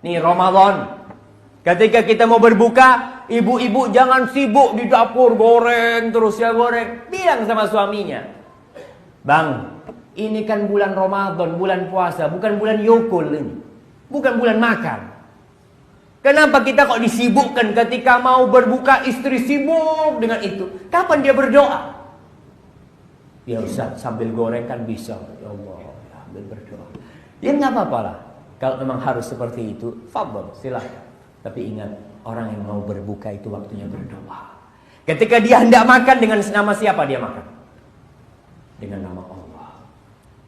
Nih Ramadan. Ketika kita mau berbuka, ibu-ibu jangan sibuk di dapur goreng terus ya goreng. Bilang sama suaminya, "Bang, ini kan bulan Ramadan, bulan puasa, bukan bulan yokul ini. Bukan bulan makan. Kenapa kita kok disibukkan ketika mau berbuka, istri sibuk dengan itu? Kapan dia berdoa?" "Ya Ustaz, sambil goreng kan bisa." "Ya Allah, sambil berdoa." Ya nggak apa-apa lah. Kalau memang harus seperti itu, fadhol, silahkan. Tapi ingat, orang yang mau berbuka itu waktunya berdoa. Ketika dia hendak makan, dengan nama siapa dia makan? Dengan nama Allah.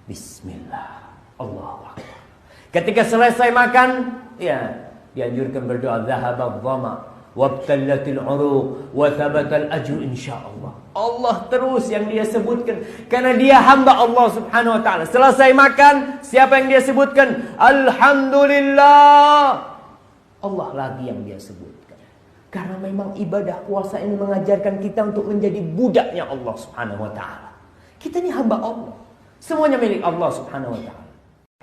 Bismillah. Allahu Akbar. Ketika selesai makan, ya dianjurkan berdoa, "Dhahabadh dhama wabtallatil uruq wa thabatal ajru insyaallah." Allah terus yang dia sebutkan karena dia hamba Allah Subhanahu wa taala. Selesai makan, siapa yang dia sebutkan? Alhamdulillah. Allah lagi yang dia sebutkan. Karena memang ibadah puasa ini mengajarkan kita untuk menjadi budaknya Allah Subhanahu wa taala. Kita ini hamba Allah. Semuanya milik Allah Subhanahu wa taala.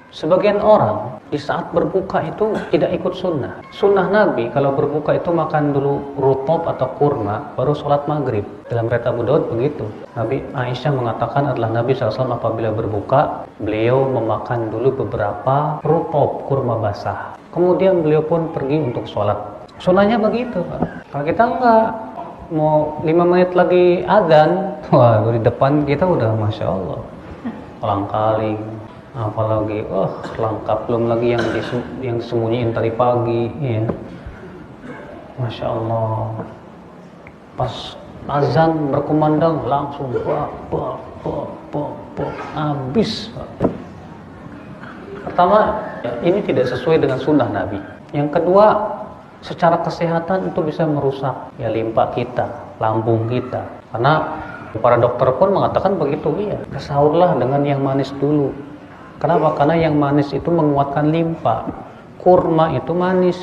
Sebagian orang di saat berbuka itu tidak ikut sunnah. Sunnah Nabi kalau berbuka itu makan dulu rutop atau kurma, baru sholat maghrib. Dalam riwayat Abu Daud begitu. Nabi Aisyah mengatakan adalah Nabi SAW apabila berbuka, beliau memakan dulu beberapa rutop, kurma basah. Kemudian beliau pun pergi untuk sholat. Sunnahnya begitu, Pak. Kalau kita enggak, mau 5 menit lagi adzan, wah di depan kita udah Masya Allah kolang-kaling. Apalagi lengkap, belum lagi yang disembunyiin tadi pagi ya. Masya Allah, pas azan berkumandang langsung habis. Pertama, ini tidak sesuai dengan sunnah Nabi. Yang kedua, secara kesehatan itu bisa merusak ya limpa kita, lambung kita. Karena para dokter pun mengatakan begitu, iya, sahurlah dengan yang manis dulu. Kenapa? Karena yang manis itu menguatkan limpa. Kurma itu manis,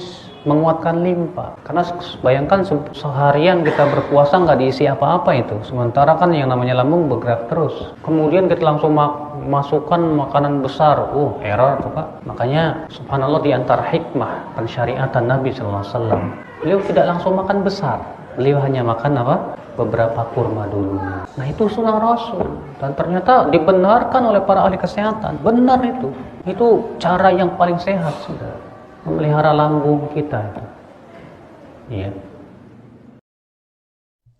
menguatkan limpa. Karena bayangkan seharian kita berpuasa nggak diisi apa-apa itu. Sementara kan yang namanya lambung bergerak terus. Kemudian kita langsung masukkan makanan besar. Error tuh Pak. Makanya subhanallah di antara hikmah pensyariatan Nabi SAW. Beliau tidak langsung makan besar. Beliau hanya makan apa? Beberapa kurma dulu. Nah itu sunnah Rasul. Dan ternyata dibenarkan oleh para ahli kesehatan. Benar itu. Itu cara yang paling sehat sudah. Memelihara lambung kita itu. Iya.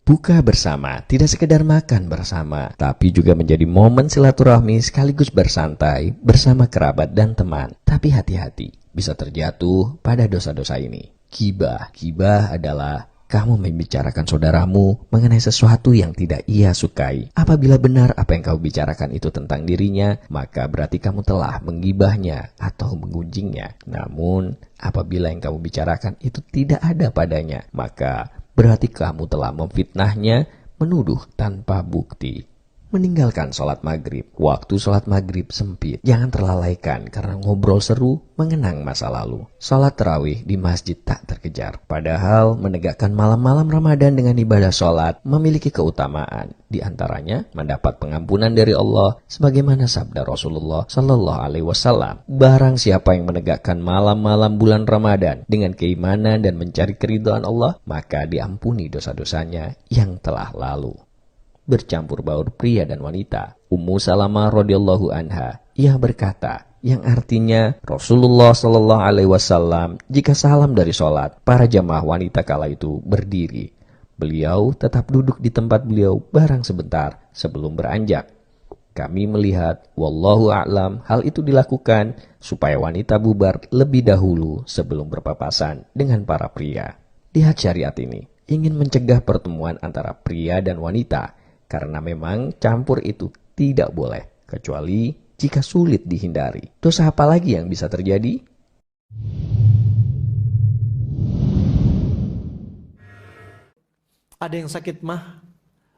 Buka bersama tidak sekedar makan bersama, tapi juga menjadi momen silaturahmi sekaligus bersantai bersama kerabat dan teman. Tapi hati-hati, bisa terjatuh pada dosa-dosa ini. Gibah adalah kamu membicarakan saudaramu mengenai sesuatu yang tidak ia sukai. Apabila benar apa yang kau bicarakan itu tentang dirinya, maka berarti kamu telah menggibahnya atau menggunjingnya. Namun, apabila yang kamu bicarakan itu tidak ada padanya, maka berarti kamu telah memfitnahnya, menuduh tanpa bukti. Meninggalkan sholat maghrib. Waktu sholat maghrib sempit. Jangan terlalaikan karena ngobrol seru mengenang masa lalu. Sholat tarawih di masjid tak terkejar. Padahal menegakkan malam-malam Ramadan dengan ibadah sholat memiliki keutamaan. Di antaranya mendapat pengampunan dari Allah, sebagaimana sabda Rasulullah Sallallahu Alaihi Wasallam. Barang siapa yang menegakkan malam-malam bulan Ramadan dengan keimanan dan mencari keridhaan Allah, maka diampuni dosa-dosanya yang telah lalu. Bercampur baur pria dan wanita. Ummu Salamah radhiyallahu anha, ia berkata, yang artinya Rasulullah Shallallahu Alaihi Wasallam jika salam dari sholat, para jamaah wanita kala itu berdiri. Beliau tetap duduk di tempat beliau barang sebentar sebelum beranjak. Kami melihat, wallahu a'lam, hal itu dilakukan supaya wanita bubar lebih dahulu sebelum berpapasan dengan para pria. Lihat syariat ini ingin mencegah pertemuan antara pria dan wanita. Karena memang campur itu tidak boleh, kecuali jika sulit dihindari. Dosa apa lagi yang bisa terjadi? Ada yang sakit mah,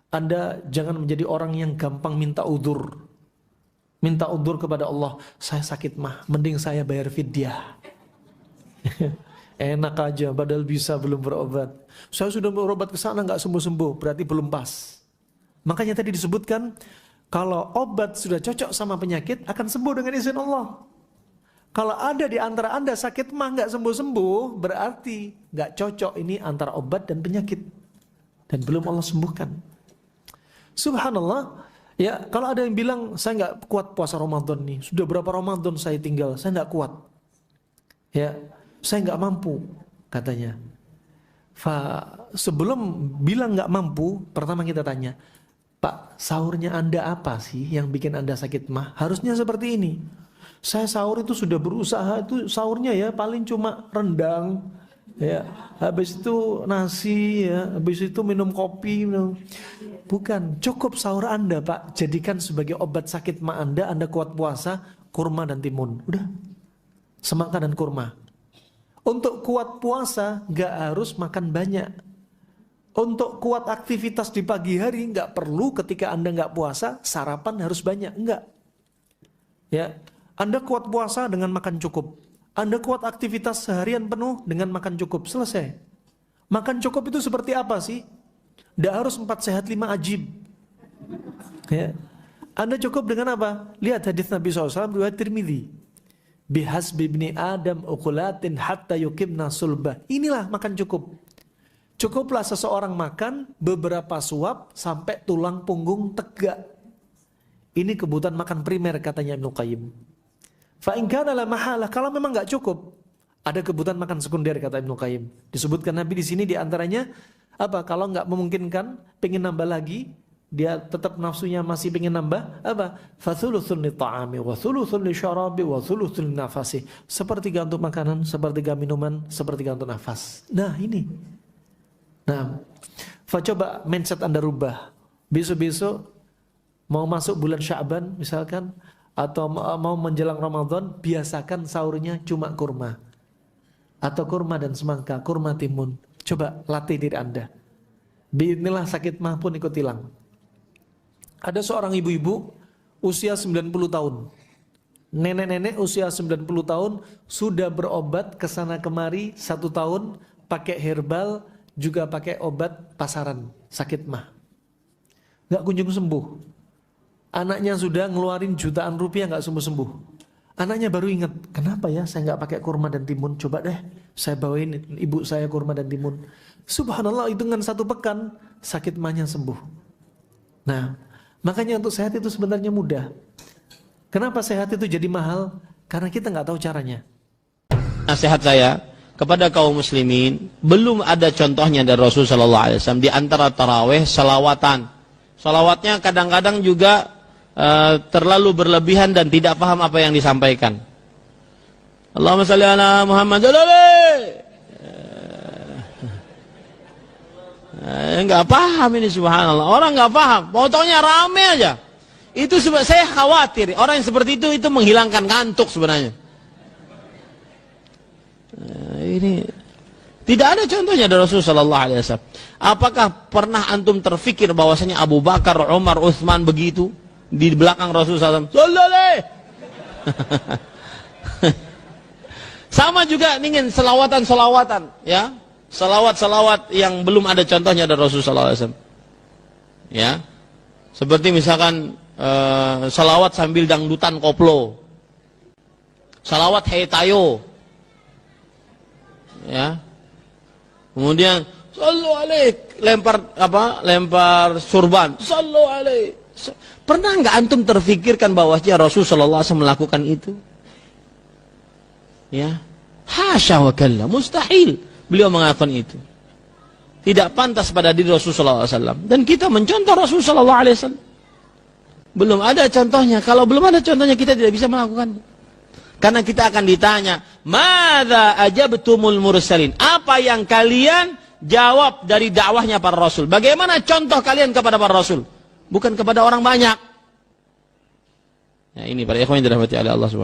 Anda jangan menjadi orang yang gampang minta udzur. Minta udzur kepada Allah, saya sakit mah, mending saya bayar fidyah. Enak aja, padahal bisa belum berobat. Saya sudah berobat ke sana nggak sembuh-sembuh, berarti belum pas. Makanya tadi disebutkan, kalau obat sudah cocok sama penyakit, akan sembuh dengan izin Allah. Kalau ada di antara Anda sakit mah nggak sembuh-sembuh, berarti nggak cocok ini antara obat dan penyakit. Dan belum Allah sembuhkan. Subhanallah. Ya, kalau ada yang bilang, saya nggak kuat puasa Ramadan nih. Sudah berapa Ramadan saya tinggal, saya nggak kuat. Ya, saya nggak mampu, katanya. Sebelum bilang nggak mampu, pertama kita tanya, Pak, sahurnya Anda apa sih yang bikin Anda sakit mah? Harusnya seperti ini. Saya sahur itu sudah berusaha, itu sahurnya ya paling cuma rendang, ya, habis itu nasi, ya, habis itu minum kopi, Bukan, cukup sahur Anda, Pak, jadikan sebagai obat sakit mah Anda kuat puasa, kurma dan timun, udah, semangka dan kurma. Untuk kuat puasa gak harus makan banyak. Untuk kuat aktivitas di pagi hari gak perlu ketika Anda gak puasa sarapan harus banyak, enggak. Ya. Anda kuat puasa dengan makan cukup. Anda kuat aktivitas seharian penuh dengan makan cukup. Selesai. Makan cukup itu seperti apa sih? Tidak harus 4 sehat 5 ajib. Ya. Anda cukup dengan apa? Lihat hadis Nabi SAW riwayat Tirmidzi. Bihasbi ibni Adam ukulatin hatta yukimna sulbah. Inilah makan cukup. Cukuplah seseorang makan beberapa suap sampai tulang punggung tegak. Ini kebutuhan makan primer katanya Ibnu Qayyim. Fa in kana la mahalah, kalau memang enggak cukup, ada kebutuhan makan sekunder kata Ibnu Qayyim. Disebutkan Nabi di sini di antaranya apa? Kalau enggak memungkinkan, pengen nambah lagi, dia tetap nafsunya masih pengen nambah, apa? Fa thuluthun li ta'ami wa thuluthun li syarabi wa thuluthun li nafasi. Sepertiga untuk makanan, sepertiga minuman, sepertiga untuk nafas. Nah, ini. Nah, coba mindset Anda rubah. Besok-besok mau masuk bulan Sya'ban misalkan, atau mau menjelang Ramadan, biasakan sahurnya cuma kurma. Atau kurma dan semangka, kurma timun. Coba latih diri Anda. Biinilah sakit mah pun ikut hilang. Ada seorang ibu-ibu usia 90 tahun. Nenek-nenek usia 90 tahun sudah berobat kesana kemari 1 tahun, pakai herbal, juga pakai obat pasaran, sakit mah. Gak kunjung sembuh. Anaknya sudah ngeluarin jutaan rupiah gak sembuh-sembuh. Anaknya baru ingat, kenapa ya saya gak pakai kurma dan timun? Coba deh saya bawain ibu saya kurma dan timun. Subhanallah, hitungan 1 pekan sakit mahnya sembuh. Nah, makanya untuk sehat itu sebenarnya mudah. Kenapa sehat itu jadi mahal? Karena kita gak tahu caranya. Nasihat saya kepada kaum muslimin, belum ada contohnya dari Rasulullah SAW di antara taraweh salawatan. Salawatnya kadang-kadang juga terlalu berlebihan dan tidak paham apa yang disampaikan. Allahumma salli ala Muhammad. Enggak paham ini, subhanallah. Orang enggak paham, potongnya rame aja. Itu saya khawatir orang yang seperti itu menghilangkan ngantuk sebenarnya. Ini tidak ada contohnya dari Rasulullah SAW. Apakah pernah antum terfikir bahwasanya Abu Bakar, Umar, Utsman begitu di belakang Rasulullah SAW? Sama juga ingin selawatan, ya, selawat yang belum ada contohnya dari Rasulullah SAW. Ya, seperti misalkan selawat sambil dangdutan koplo, selawat hei tayo, ya. Kemudian sallu alaih, lempar surban, sallu alaih. Pernah nggak antum terfikirkan bahwasanya Rasulullah SAW melakukan itu? Ya, hasya wa kalla, mustahil beliau melakukan itu. Tidak pantas pada diri Rasulullah SAW. Dan kita mencontoh Rasulullah SAW. Belum ada contohnya. Kalau belum ada contohnya, kita tidak bisa melakukannya. Karena kita akan ditanya, madza ajabtumul mursalin? Apa yang kalian jawab dari dakwahnya para rasul? Bagaimana contoh kalian kepada para rasul? Bukan kepada orang banyak. Nah, ini para ikhwan yang dirahmati oleh Allah Subhanahu